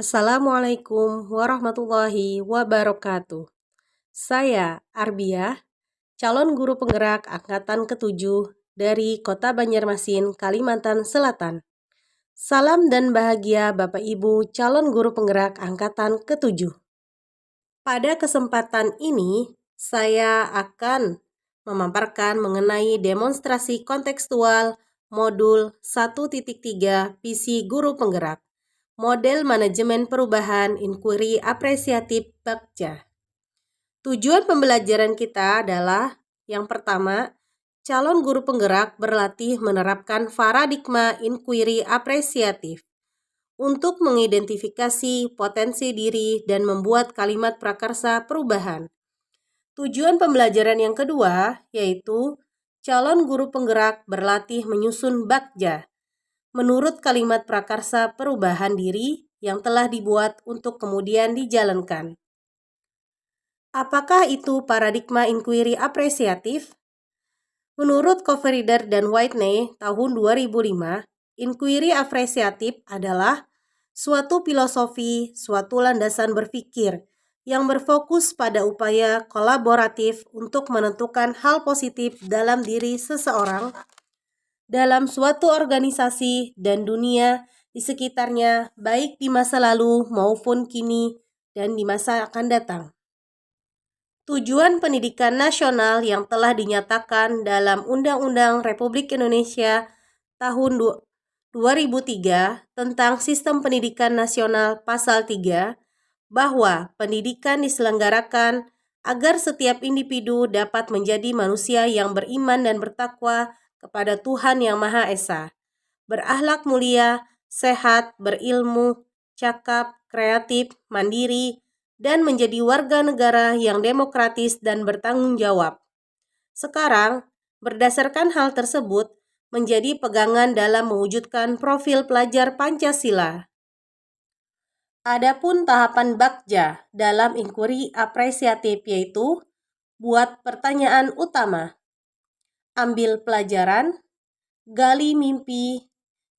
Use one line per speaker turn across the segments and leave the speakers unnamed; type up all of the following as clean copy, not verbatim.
Assalamualaikum warahmatullahi wabarakatuh. Saya Arbiah, calon guru penggerak angkatan ke-7 dari Kota Banjarmasin, Kalimantan Selatan. Salam dan bahagia Bapak Ibu calon guru penggerak angkatan ke-7. Pada kesempatan ini, saya akan memaparkan mengenai demonstrasi kontekstual modul 1.3 PC Guru Penggerak. Model Manajemen Perubahan Inquiry Apresiatif Bagja. Tujuan pembelajaran kita adalah yang pertama, calon guru penggerak berlatih menerapkan paradigma inquiry apresiatif untuk mengidentifikasi potensi diri dan membuat kalimat prakarsa perubahan. Tujuan pembelajaran yang kedua yaitu calon guru penggerak berlatih menyusun bagja menurut kalimat prakarsa perubahan diri yang telah dibuat untuk kemudian dijalankan. Apakah itu paradigma inquiry apresiatif? Menurut Coverreeder dan Whitney tahun 2005, inquiry apresiatif adalah suatu filosofi, suatu landasan berpikir yang berfokus pada upaya kolaboratif untuk menentukan hal positif dalam diri seseorang, dalam suatu organisasi dan dunia di sekitarnya, baik di masa lalu maupun kini dan di masa akan datang. Tujuan pendidikan nasional yang telah dinyatakan dalam Undang-Undang Republik Indonesia tahun 2003 tentang Sistem Pendidikan Nasional Pasal 3, bahwa pendidikan diselenggarakan agar setiap individu dapat menjadi manusia yang beriman dan bertakwa kepada Tuhan Yang Maha Esa, berakhlak mulia, sehat, berilmu, cakap, kreatif, mandiri, dan menjadi warga negara yang demokratis dan bertanggung jawab. Sekarang, berdasarkan hal tersebut, menjadi pegangan dalam mewujudkan profil pelajar Pancasila. Adapun tahapan bagja dalam inquiry apresiatif yaitu buat pertanyaan utama, ambil pelajaran, gali mimpi,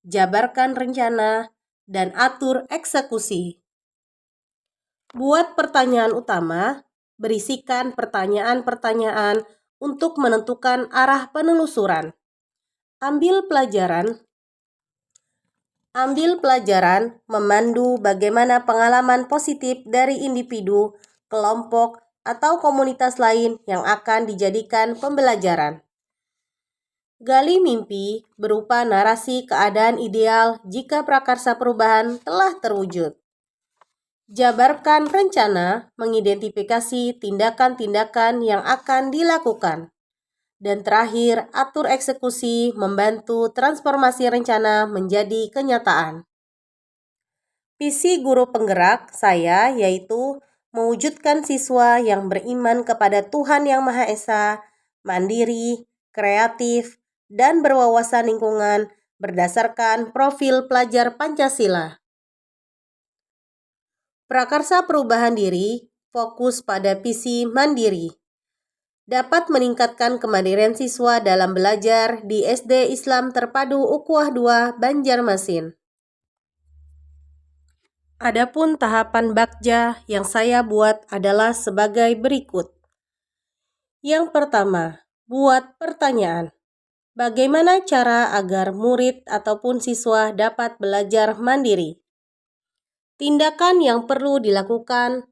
jabarkan rencana, dan atur eksekusi. Buat pertanyaan utama, berisikan pertanyaan-pertanyaan untuk menentukan arah penelusuran. Ambil pelajaran memandu bagaimana pengalaman positif dari individu, kelompok, atau komunitas lain yang akan dijadikan pembelajaran. Gali mimpi berupa narasi keadaan ideal jika prakarsa perubahan telah terwujud. Jabarkan rencana mengidentifikasi tindakan-tindakan yang akan dilakukan. Dan terakhir, atur eksekusi membantu transformasi rencana menjadi kenyataan. Visi guru penggerak saya yaitu mewujudkan siswa yang beriman kepada Tuhan Yang Maha Esa, mandiri, kreatif, dan berwawasan lingkungan berdasarkan profil pelajar Pancasila. Prakarsa perubahan diri fokus pada visi mandiri. Dapat meningkatkan kemandirian siswa dalam belajar di SD Islam Terpadu Ukhuwah II Banjarmasin. Adapun tahapan bagja yang saya buat adalah sebagai berikut. Yang pertama, buat pertanyaan. Bagaimana cara agar murid ataupun siswa dapat belajar mandiri? Tindakan yang perlu dilakukan: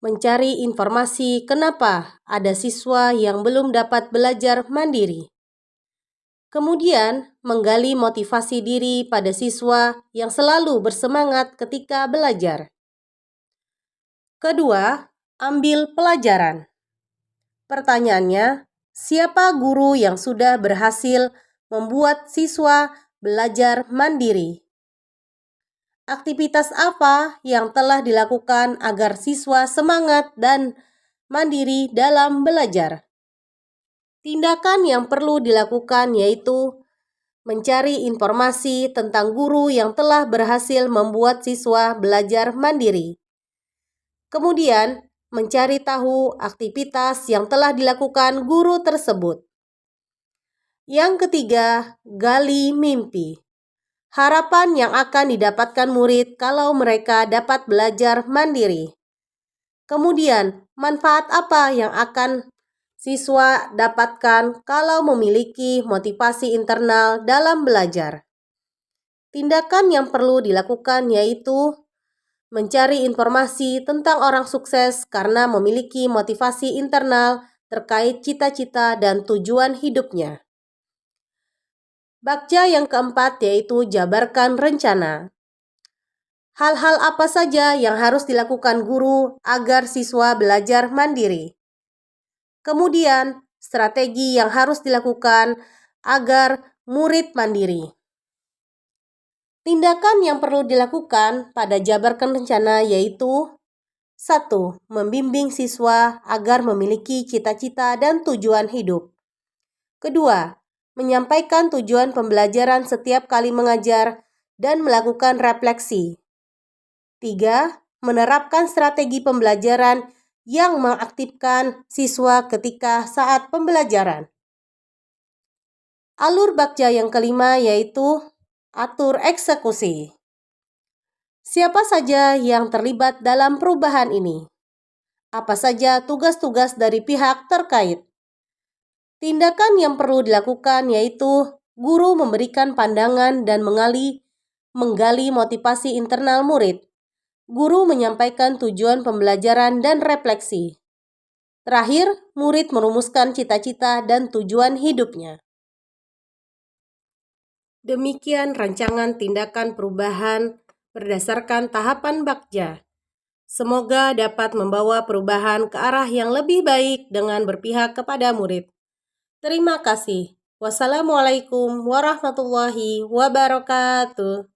mencari informasi kenapa ada siswa yang belum dapat belajar mandiri. Kemudian, menggali motivasi diri pada siswa yang selalu bersemangat ketika belajar. Kedua, ambil pelajaran. Pertanyaannya, siapa guru yang sudah berhasil membuat siswa belajar mandiri? Aktivitas apa yang telah dilakukan agar siswa semangat dan mandiri dalam belajar? Tindakan yang perlu dilakukan yaitu mencari informasi tentang guru yang telah berhasil membuat siswa belajar mandiri. Kemudian, mencari tahu aktivitas yang telah dilakukan guru tersebut. Yang ketiga, gali mimpi. Harapan yang akan didapatkan murid kalau mereka dapat belajar mandiri. Kemudian, manfaat apa yang akan siswa dapatkan kalau memiliki motivasi internal dalam belajar? Tindakan yang perlu dilakukan yaitu mencari informasi tentang orang sukses karena memiliki motivasi internal terkait cita-cita dan tujuan hidupnya. Bagja yang keempat yaitu jabarkan rencana. Hal-hal apa saja yang harus dilakukan guru agar siswa belajar mandiri? Kemudian, strategi yang harus dilakukan agar murid mandiri. Tindakan yang perlu dilakukan pada jabarkan rencana yaitu 1. Membimbing siswa agar memiliki cita-cita dan tujuan hidup. Kedua, menyampaikan tujuan pembelajaran setiap kali mengajar dan melakukan refleksi. 3. Menerapkan strategi pembelajaran yang mengaktifkan siswa ketika saat pembelajaran. Alur bagja yang kelima yaitu atur eksekusi. Siapa saja yang terlibat dalam perubahan ini? Apa saja tugas-tugas dari pihak terkait? Tindakan yang perlu dilakukan yaitu guru memberikan pandangan dan menggali motivasi internal murid. Guru menyampaikan tujuan pembelajaran dan refleksi. Terakhir, murid merumuskan cita-cita dan tujuan hidupnya. Demikian rancangan tindakan perubahan berdasarkan tahapan bagja. Semoga dapat membawa perubahan ke arah yang lebih baik dengan berpihak kepada murid. Terima kasih. Wassalamualaikum warahmatullahi wabarakatuh.